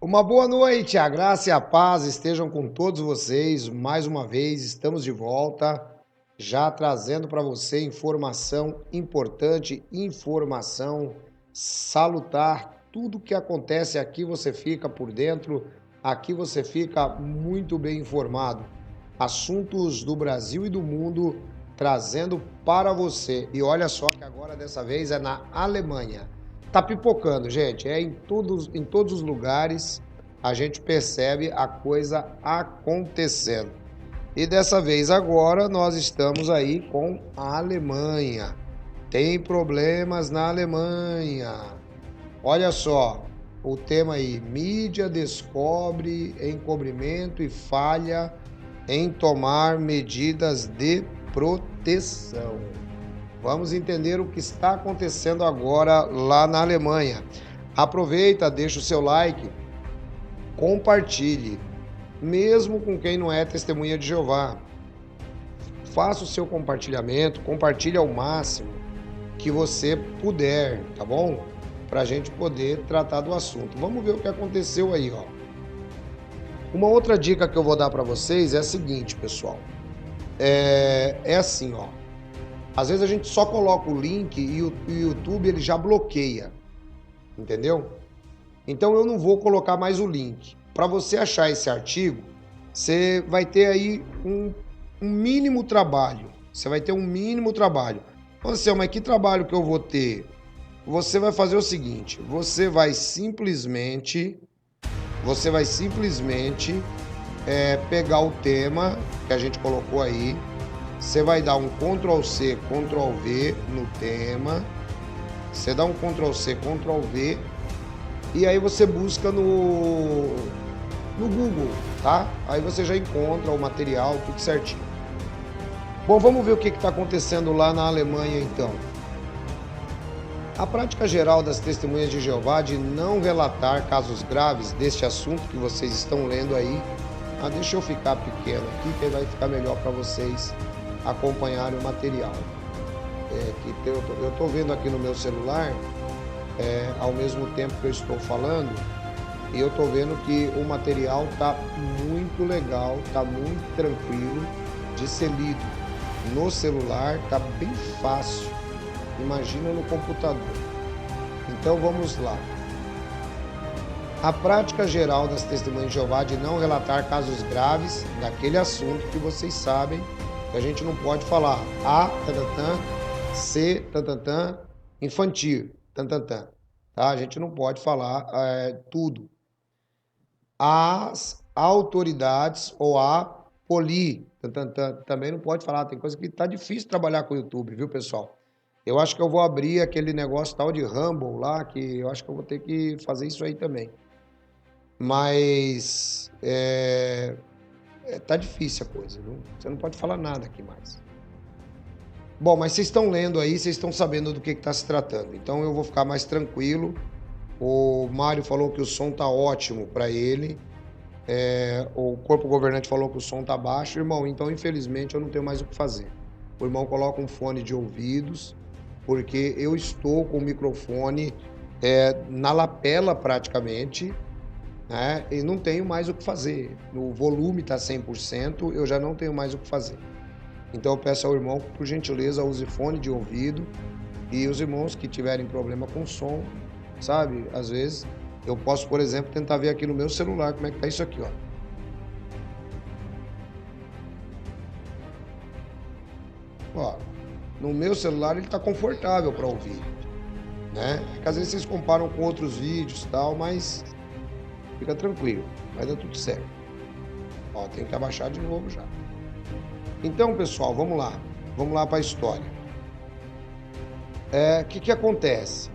Uma boa noite, a graça e a paz estejam com todos vocês. Mais uma vez, estamos de volta, já trazendo para você informação importante, informação salutar. Tudo que acontece aqui você fica por dentro, aqui você fica muito bem informado. Assuntos do Brasil e do mundo trazendo para você. E olha só que agora dessa vez é na Alemanha. Tá pipocando, gente. É em todos os lugares a gente percebe a coisa acontecendo. E dessa vez agora nós estamos aí com a Alemanha. Tem problemas na Alemanha. Olha só, o tema aí, mídia descobre encobrimento e falha em tomar medidas de proteção. Vamos entender o que está acontecendo agora lá na Alemanha. Aproveita, deixa o seu like, compartilhe, mesmo com quem não é testemunha de Jeová. Faça o seu compartilhamento, compartilhe ao máximo que você puder, tá bom? Para a gente poder tratar do assunto. Vamos ver o que aconteceu aí, ó. Uma outra dica que eu vou dar para vocês é a seguinte, pessoal. É assim, ó. Às vezes a gente só coloca o link e o YouTube ele já bloqueia, entendeu? Então eu não vou colocar mais o link. Para você achar esse artigo, você vai ter aí um mínimo trabalho. Você vai ter um mínimo trabalho. Você, mas que trabalho que eu vou ter? Você vai fazer o seguinte, você vai simplesmente pegar o tema que a gente colocou aí. Você vai dar um Ctrl+C, Ctrl+V no tema. Você dá um Ctrl+C, Ctrl+V. E aí você busca no Google, tá? Aí você já encontra o material, tudo certinho. Bom, vamos ver o que está acontecendo lá na Alemanha, então. A prática geral das testemunhas de Jeová de não relatar casos graves deste assunto que vocês estão lendo aí. Deixa eu ficar pequeno aqui, que vai ficar melhor para vocês acompanharem o material. Eu estou vendo aqui no meu celular, ao mesmo tempo que eu estou falando, e eu estou vendo que o material está muito legal, está muito tranquilo de ser lido. No celular está bem fácil, imagina no computador. Então vamos lá. A prática geral das testemunhas de Jeová de não relatar casos graves daquele assunto que vocês sabem que a gente não pode falar A, tantantã, C, tantantã, infantil, tantantã. Tá? A gente não pode falar tudo. As autoridades ou a poli, tantantã, também não pode falar. Tem coisa que tá difícil trabalhar com o YouTube, viu, pessoal? Eu acho que eu vou abrir aquele negócio tal de Rumble lá, que eu acho que eu vou ter que fazer isso aí também. Mas tá difícil a coisa, viu? Você não pode falar nada aqui mais. Bom, mas vocês estão lendo aí, vocês estão sabendo do que está se tratando. Então eu vou ficar mais tranquilo. O Mário falou que o som tá ótimo para ele. O corpo governante falou que o som tá baixo. Irmão, então infelizmente eu não tenho mais o que fazer. O irmão coloca um fone de ouvidos, porque eu estou com o microfone na lapela praticamente, né? E não tenho mais o que fazer. O volume está 100%, eu já não tenho mais o que fazer. Então eu peço ao irmão que, por gentileza, use fone de ouvido. E os irmãos que tiverem problema com som, sabe? Às vezes eu posso, por exemplo, tentar ver aqui no meu celular como é que tá isso aqui, ó. Ó, no meu celular ele tá confortável para ouvir, né? Porque às vezes vocês comparam com outros vídeos e tal, mas fica tranquilo, vai dar tudo certo. Ó, tem que abaixar de novo já. Então, pessoal, vamos lá para a história. O que acontece?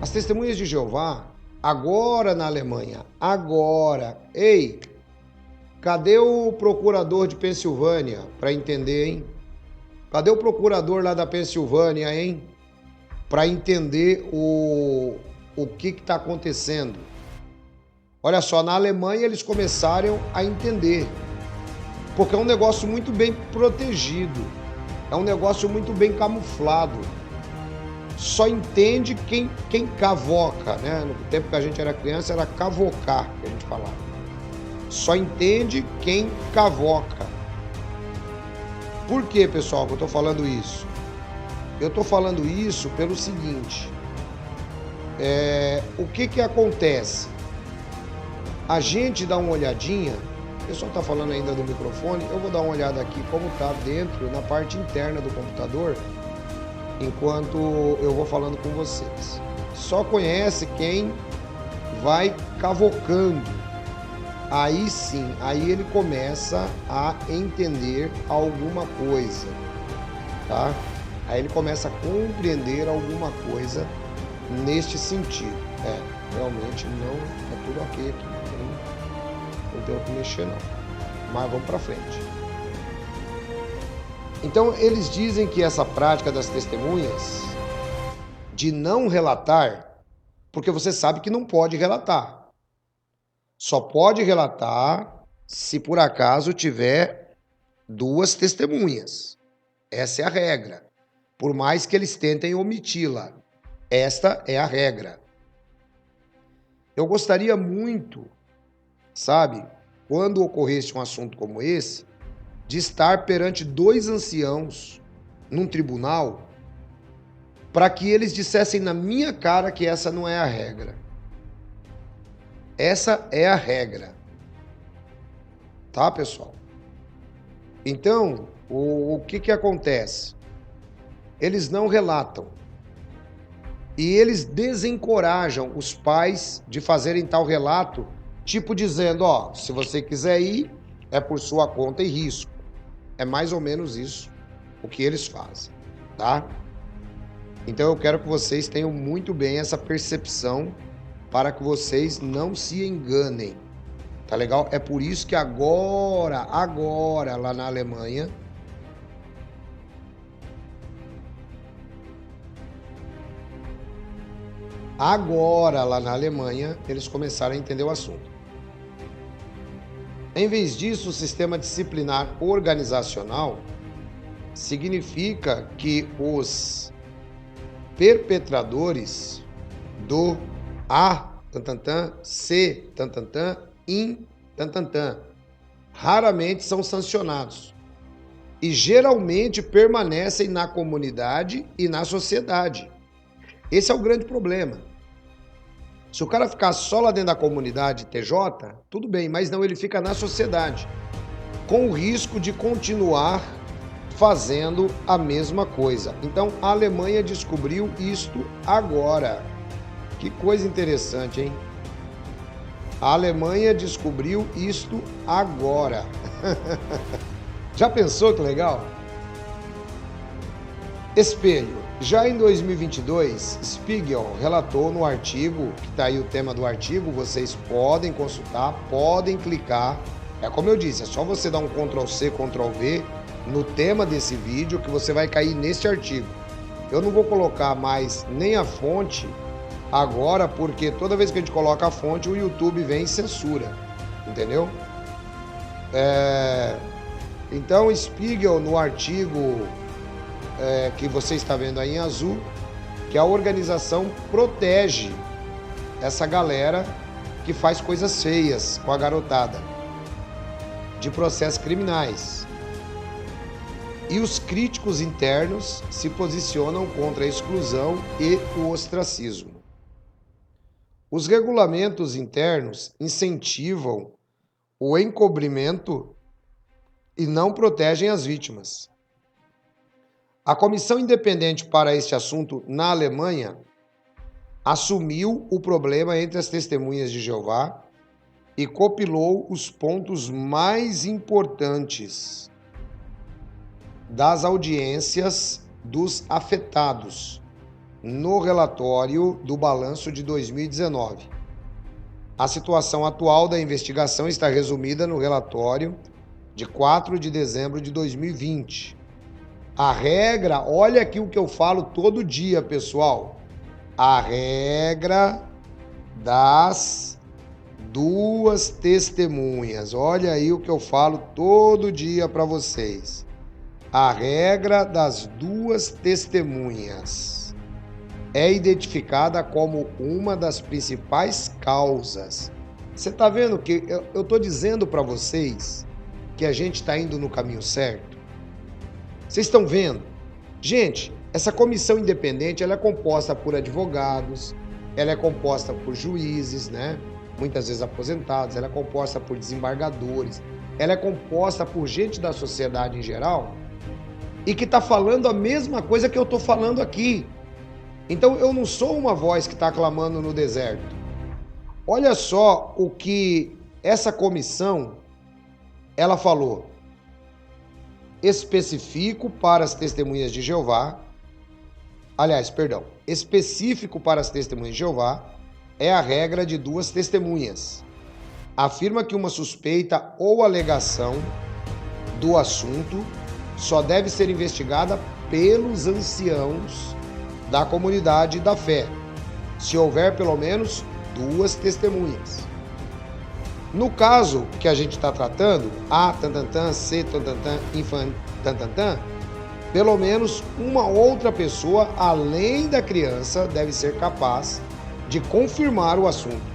As testemunhas de Jeová, agora na Alemanha, ei, cadê o procurador de Pensilvânia para entender, hein? Cadê o procurador lá da Pensilvânia, hein? Para entender o que está acontecendo. Olha só, na Alemanha eles começaram a entender. Porque é um negócio muito bem protegido. É um negócio muito bem camuflado. só entende quem cavoca, né? No tempo que a gente era criança, era cavocar que a gente falava. Só entende quem cavoca. Por que, pessoal, que eu tô falando isso? Eu tô falando isso pelo seguinte. O que acontece? A gente dá uma olhadinha, o pessoal tá falando ainda do microfone, eu vou dar uma olhada aqui como tá dentro, na parte interna do computador, enquanto eu vou falando com vocês. Só conhece quem vai cavocando. Aí sim, aí ele começa a entender alguma coisa, tá? Aí ele começa a compreender alguma coisa neste sentido. Realmente não é tudo ok aqui, não tem o que mexer não. Mas vamos para frente. Então eles dizem que essa prática das testemunhas de não relatar, porque você sabe que não pode relatar. Só pode relatar se por acaso tiver 2 testemunhas. Essa é a regra. Por mais que eles tentem omiti-la, esta é a regra. Eu gostaria muito, sabe, quando ocorresse um assunto como esse, de estar perante 2 anciãos num tribunal para que eles dissessem na minha cara que essa não é a regra. Essa é a regra. Tá, pessoal? Então, o que acontece? Eles não relatam. E eles desencorajam os pais de fazerem tal relato, tipo dizendo, ó, se você quiser ir, é por sua conta e risco. É mais ou menos isso o que eles fazem, tá? Então eu quero que vocês tenham muito bem essa percepção para que vocês não se enganem, tá legal? É por isso que agora, lá na Alemanha, eles começaram a entender o assunto. Em vez disso, o sistema disciplinar organizacional significa que os perpetradores do A, C, raramente são sancionados e geralmente permanecem na comunidade e na sociedade. Esse é o grande problema. Se o cara ficar só lá dentro da comunidade TJ, tudo bem, mas não, ele fica na sociedade, com o risco de continuar fazendo a mesma coisa. Então, a Alemanha descobriu isto agora. Que coisa interessante, hein? A Alemanha descobriu isto agora. Já pensou que legal? Espelho. Já em 2022, Spiegel relatou no artigo, que está aí o tema do artigo, vocês podem consultar, podem clicar. É como eu disse, é só você dar um Ctrl+C, Ctrl+V no tema desse vídeo que você vai cair neste artigo. Eu não vou colocar mais nem a fonte agora, porque toda vez que a gente coloca a fonte, o YouTube vem e censura, entendeu? Então, Spiegel, no artigo que você está vendo aí em azul, que a organização protege essa galera que faz coisas feias com a garotada, de processos criminais. E os críticos internos se posicionam contra a exclusão e o ostracismo. Os regulamentos internos incentivam o encobrimento e não protegem as vítimas. A comissão independente para este assunto na Alemanha assumiu o problema entre as testemunhas de Jeová e compilou os pontos mais importantes das audiências dos afetados no relatório do balanço de 2019. A situação atual da investigação está resumida no relatório de 4 de dezembro de 2020. A regra, olha aqui o que eu falo todo dia, pessoal. A regra das 2 testemunhas. Olha aí o que eu falo todo dia para vocês. A regra das 2 testemunhas. é identificada como uma das principais causas. Você está vendo que eu estou dizendo para vocês que a gente está indo no caminho certo? Vocês estão vendo? Gente, essa comissão independente ela é composta por advogados, ela é composta por juízes, né? Muitas vezes aposentados, ela é composta por desembargadores, ela é composta por gente da sociedade em geral e que está falando a mesma coisa que eu estou falando aqui. Então eu não sou uma voz que está clamando no deserto. Olha só o que essa comissão ela falou. Específico para as testemunhas de Jeová. Específico para as testemunhas de Jeová é a regra de 2 testemunhas. Afirma que uma suspeita ou alegação do assunto só deve ser investigada pelos anciãos da comunidade da fé, se houver pelo menos 2 testemunhas. No caso que a gente está tratando, A, tantantã, C, tantantã, infan, tantantã, pelo menos uma outra pessoa, além da criança, deve ser capaz de confirmar o assunto.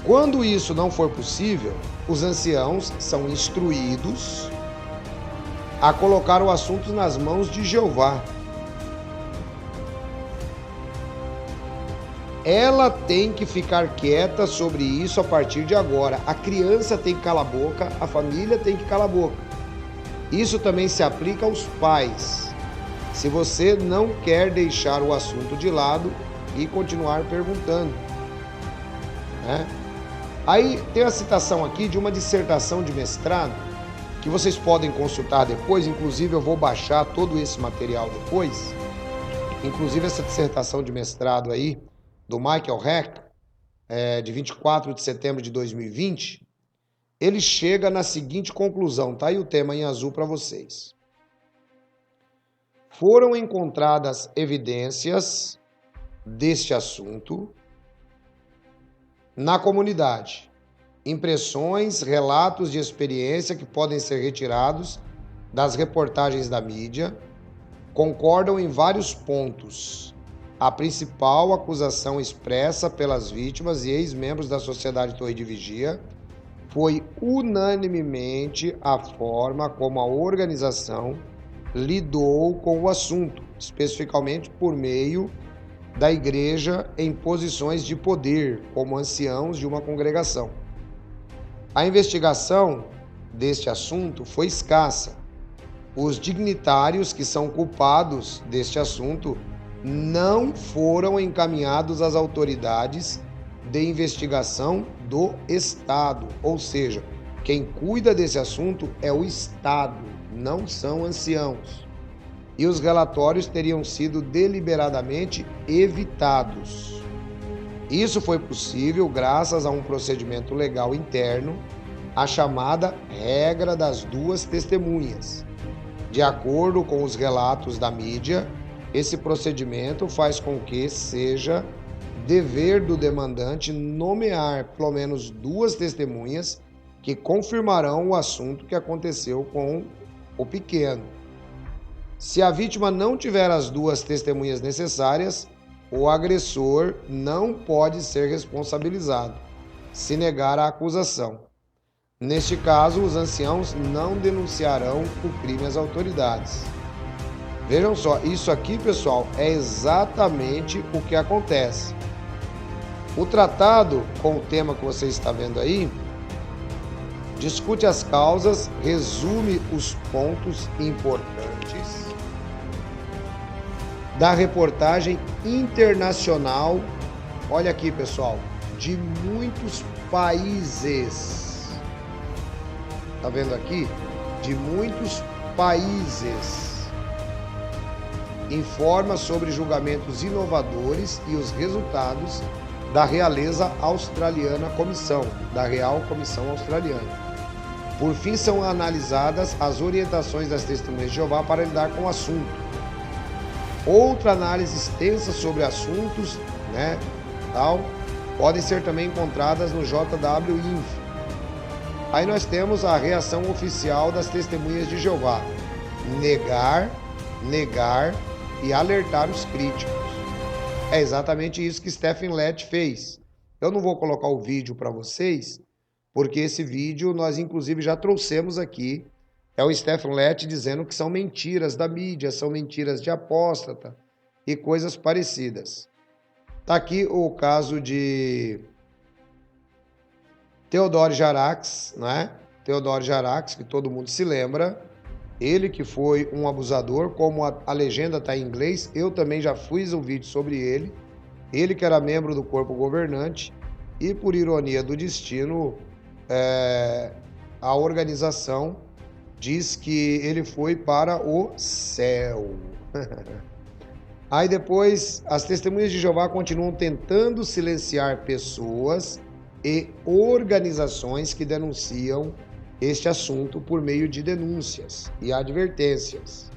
Quando isso não for possível, os anciãos são instruídos a colocar o assunto nas mãos de Jeová. Ela tem que ficar quieta sobre isso a partir de agora. A criança tem que calar a boca, a família tem que calar a boca. Isso também se aplica aos pais. Se você não quer deixar o assunto de lado e continuar perguntando, né? Aí tem a citação aqui de uma dissertação de mestrado que vocês podem consultar depois. Inclusive eu vou baixar todo esse material depois. Inclusive essa dissertação de mestrado aí do Michael Heck, de 24 de setembro de 2020, ele chega na seguinte conclusão, tá aí o tema em azul para vocês. Foram encontradas evidências deste assunto na comunidade, impressões, relatos de experiência que podem ser retirados das reportagens da mídia, concordam em vários pontos. A principal acusação expressa pelas vítimas e ex-membros da Sociedade Torre de Vigia foi unanimemente a forma como a organização lidou com o assunto, especificamente por meio da igreja em posições de poder, como anciãos de uma congregação. A investigação deste assunto foi escassa. Os dignitários que são culpados deste assunto não foram encaminhados às autoridades de investigação do Estado, ou seja, quem cuida desse assunto é o Estado, não são anciãos. E os relatórios teriam sido deliberadamente evitados. Isso foi possível graças a um procedimento legal interno, a chamada regra das 2 testemunhas. De acordo com os relatos da mídia, esse procedimento faz com que seja dever do demandante nomear pelo menos 2 testemunhas que confirmarão o assunto que aconteceu com o pequeno. Se a vítima não tiver as 2 testemunhas necessárias, o agressor não pode ser responsabilizado, se negar a acusação. Neste caso, os anciãos não denunciarão o crime às autoridades. Vejam só, isso aqui, pessoal, é exatamente o que acontece. O tratado, com o tema que você está vendo aí, discute as causas, resume os pontos importantes da reportagem internacional, olha aqui, pessoal, de muitos países. Tá vendo aqui? De muitos países. Informa sobre julgamentos inovadores e os resultados da Realeza Australiana Comissão, da Real Comissão Australiana. Por fim, são analisadas as orientações das testemunhas de Jeová para lidar com o assunto. Outra análise extensa sobre assuntos, podem ser também encontradas no JW Info. Aí nós temos a reação oficial das testemunhas de Jeová. Negar e alertar os críticos. É exatamente isso que Stephen Lett fez. Eu não vou colocar o vídeo para vocês, porque esse vídeo nós inclusive já trouxemos aqui. É o Stephen Lett dizendo que são mentiras da mídia, são mentiras de apóstata e coisas parecidas. Tá aqui o caso de Theodore Jarax, né? Theodore Jarax, que todo mundo se lembra. Ele que foi um abusador, como a legenda está em inglês, eu também já fiz um vídeo sobre ele. Ele que era membro do corpo governante e, por ironia do destino, a organização diz que ele foi para o céu. Aí depois, as testemunhas de Jeová continuam tentando silenciar pessoas e organizações que denunciam este assunto por meio de denúncias e advertências.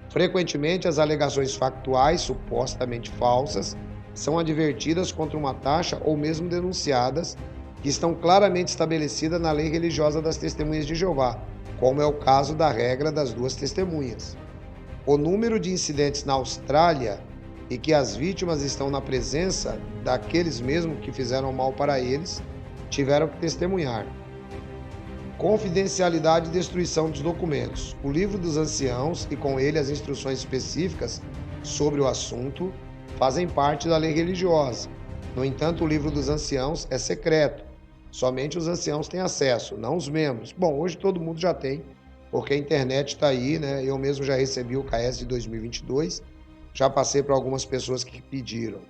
Frequentemente, as alegações factuais, supostamente falsas, são advertidas contra uma taxa ou mesmo denunciadas, que estão claramente estabelecidas na lei religiosa das testemunhas de Jeová, como é o caso da regra das 2 testemunhas. O número de incidentes na Austrália e que as vítimas estão na presença daqueles mesmos que fizeram mal para eles, tiveram que testemunhar. Confidencialidade e destruição dos documentos. O livro dos anciãos e com ele as instruções específicas sobre o assunto fazem parte da lei religiosa. No entanto, o livro dos anciãos é secreto. Somente os anciãos têm acesso, não os membros. Bom, hoje todo mundo já tem, porque a internet está aí, né? Eu mesmo já recebi o KS de 2022, já passei para algumas pessoas que pediram.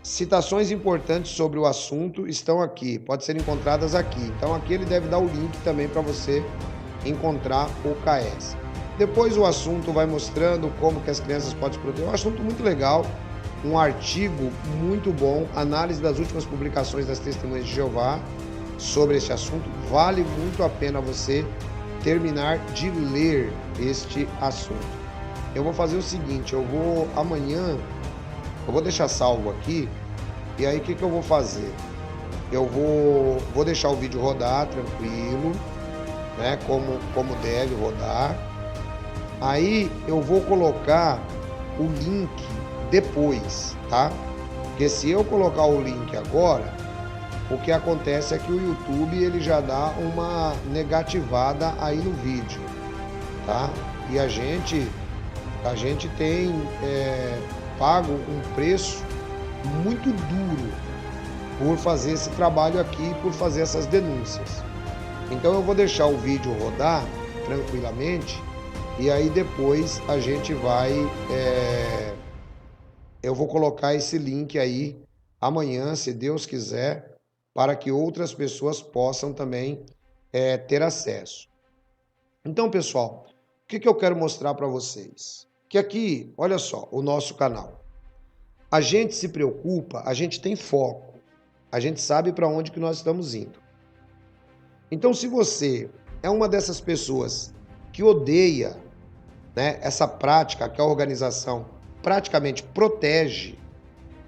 Citações importantes sobre o assunto estão aqui, podem ser encontradas aqui. Então aqui ele deve dar o link também para você encontrar o KS. Depois o assunto vai mostrando como que as crianças podem se proteger. É um assunto muito legal, um artigo muito bom, análise das últimas publicações das Testemunhas de Jeová sobre esse assunto. Vale muito a pena você terminar de ler este assunto. Eu vou fazer o seguinte, amanhã eu vou deixar salvo aqui, e aí o que eu vou fazer? Eu vou deixar o vídeo rodar tranquilo, né? Como deve rodar. Aí eu vou colocar o link depois, tá? Porque se eu colocar o link agora, o que acontece é que o YouTube ele já dá uma negativada aí no vídeo, tá? E a gente tem pago um preço muito duro por fazer esse trabalho aqui, por fazer essas denúncias. Então eu vou deixar o vídeo rodar tranquilamente e aí depois a gente vai... eu vou colocar esse link aí amanhã, se Deus quiser, para que outras pessoas possam também ter acesso. Então, pessoal, o que eu quero mostrar para vocês? Que aqui, olha só, o nosso canal. A gente se preocupa, a gente tem foco, a gente sabe para onde que nós estamos indo. Então, se você é uma dessas pessoas que odeia, né, essa prática que a organização praticamente protege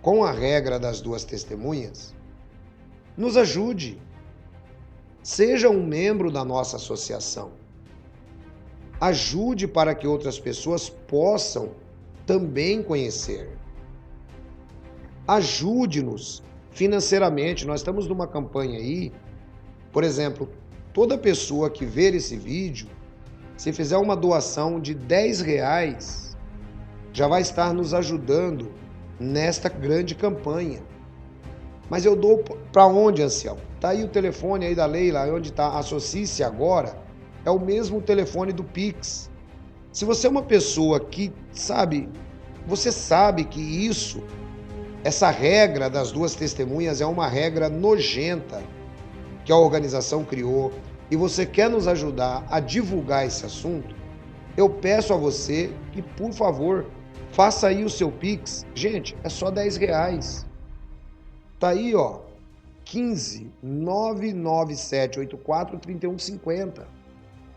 com a regra das 2 testemunhas, nos ajude. Seja um membro da nossa associação. Ajude para que outras pessoas possam também conhecer. Ajude-nos financeiramente. Nós estamos numa campanha aí, por exemplo, toda pessoa que ver esse vídeo, se fizer uma doação de R$10, já vai estar nos ajudando nesta grande campanha. Mas eu dou para onde, ancião? Tá aí o telefone aí da Leila, onde está, associe-se agora. É o mesmo telefone do Pix. Se você é uma pessoa que sabe, você sabe que essa regra das 2 testemunhas é uma regra nojenta que a organização criou e você quer nos ajudar a divulgar esse assunto, eu peço a você que, por favor, faça aí o seu Pix. Gente, é só R$10. Tá aí, ó, 15 997 84 3150.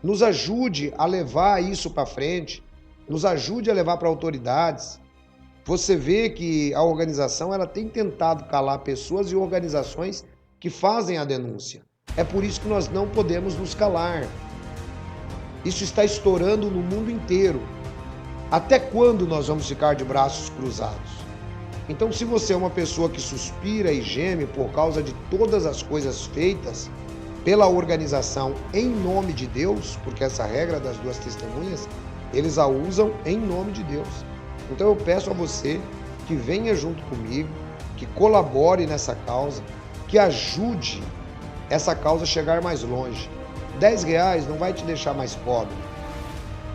Nos ajude a levar isso para frente, nos ajude a levar para autoridades. Você vê que a organização ela tem tentado calar pessoas e organizações que fazem a denúncia. É por isso que nós não podemos nos calar. Isso está estourando no mundo inteiro. Até quando nós vamos ficar de braços cruzados? Então, se você é uma pessoa que suspira e geme por causa de todas as coisas feitas pela organização em nome de Deus, porque essa regra das duas testemunhas, eles a usam em nome de Deus. Então eu peço a você que venha junto comigo, que colabore nessa causa, que ajude essa causa a chegar mais longe. R$10 não vai te deixar mais pobre.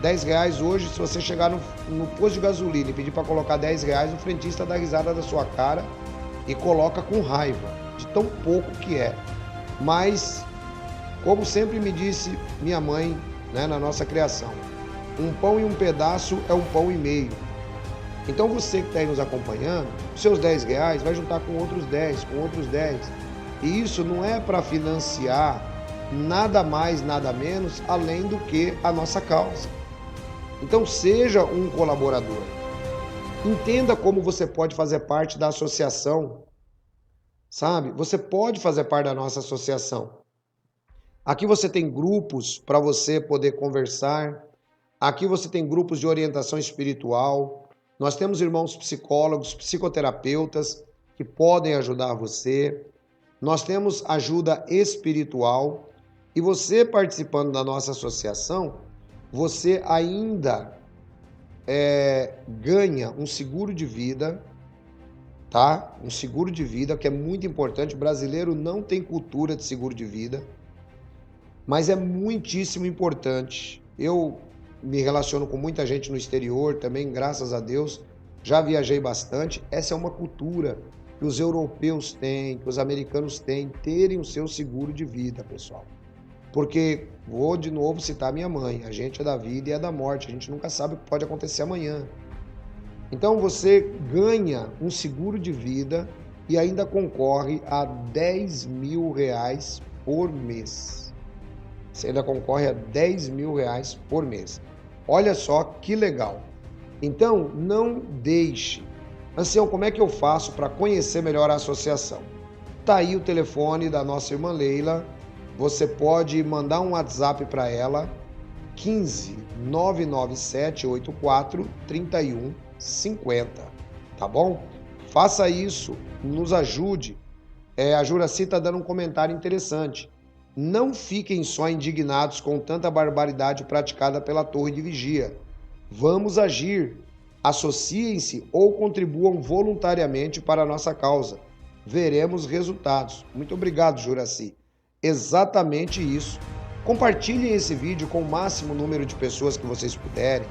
R$10 hoje, se você chegar no posto de gasolina e pedir para colocar R$10, o frentista dá risada da sua cara e coloca com raiva, de tão pouco que é. Mas, como sempre me disse minha mãe, né, na nossa criação, um pão e um pedaço é um pão e meio. Então você que está aí nos acompanhando, os seus R$10 vai juntar com outros 10, com outros 10. E isso não é para financiar nada mais, nada menos, além do que a nossa causa. Então seja um colaborador. Entenda como você pode fazer parte da associação. Sabe? Você pode fazer parte da nossa associação. Aqui você tem grupos para você poder conversar. Aqui você tem grupos de orientação espiritual. Nós temos irmãos psicólogos, psicoterapeutas que podem ajudar você. Nós temos ajuda espiritual. E você participando da nossa associação, você ainda ganha um seguro de vida, tá? Um seguro de vida que é muito importante. O brasileiro não tem cultura de seguro de vida, mas é muitíssimo importante. Eu me relaciono com muita gente no exterior também, graças a Deus. Já viajei bastante. Essa é uma cultura que os europeus têm, que os americanos têm, terem o seu seguro de vida, pessoal. Porque, vou de novo citar minha mãe, a gente é da vida e é da morte, a gente nunca sabe o que pode acontecer amanhã. Então você ganha um seguro de vida e ainda concorre a R$10.000 por mês. Você ainda concorre a R$10.000 por mês. Olha só que legal. Então, não deixe. Ancião, como é que eu faço para conhecer melhor a associação? Tá aí o telefone da nossa irmã Leila. Você pode mandar um WhatsApp para ela, 15 997 84 31 50, tá bom? Faça isso, nos ajude. A Juraci está dando um comentário interessante. Não fiquem só indignados com tanta barbaridade praticada pela Torre de Vigia. Vamos agir. Associem-se ou contribuam voluntariamente para a nossa causa. Veremos resultados. Muito obrigado, Juraci. Exatamente isso. Compartilhem esse vídeo com o máximo número de pessoas que vocês puderem.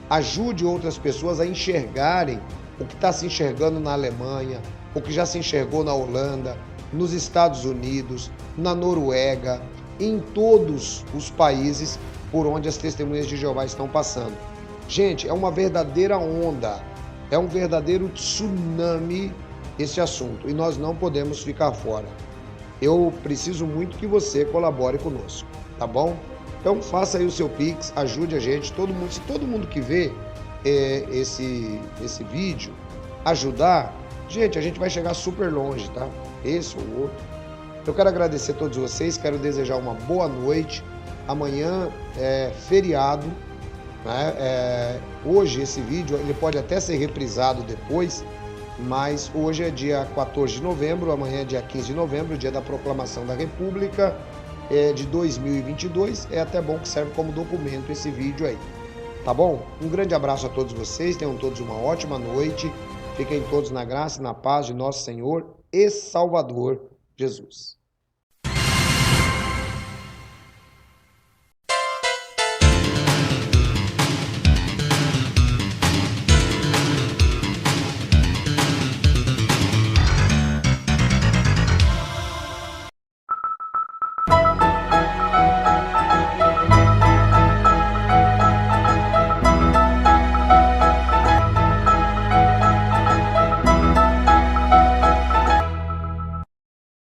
Ajude outras pessoas a enxergarem o que está se enxergando na Alemanha, o que já se enxergou na Holanda, nos Estados Unidos, na Noruega, em todos os países por onde as testemunhas de Jeová estão passando. Gente, é uma verdadeira onda, é um verdadeiro tsunami esse assunto e nós não podemos ficar fora. Eu preciso muito que você colabore conosco, tá bom? Então faça aí o seu Pix, ajude a gente, todo mundo. Se todo mundo que vê esse vídeo ajudar, gente, a gente vai chegar super longe, tá? Esse ou o outro. Eu quero agradecer a todos vocês, quero desejar uma boa noite. Amanhã é feriado, né? Hoje esse vídeo ele pode até ser reprisado depois, mas hoje é dia 14 de novembro, amanhã é dia 15 de novembro, dia da proclamação da República de 2022. É até bom que serve como documento esse vídeo aí, tá bom? Um grande abraço a todos vocês, tenham todos uma ótima noite, fiquem todos na graça e na paz de nosso Senhor e Salvador Jesus.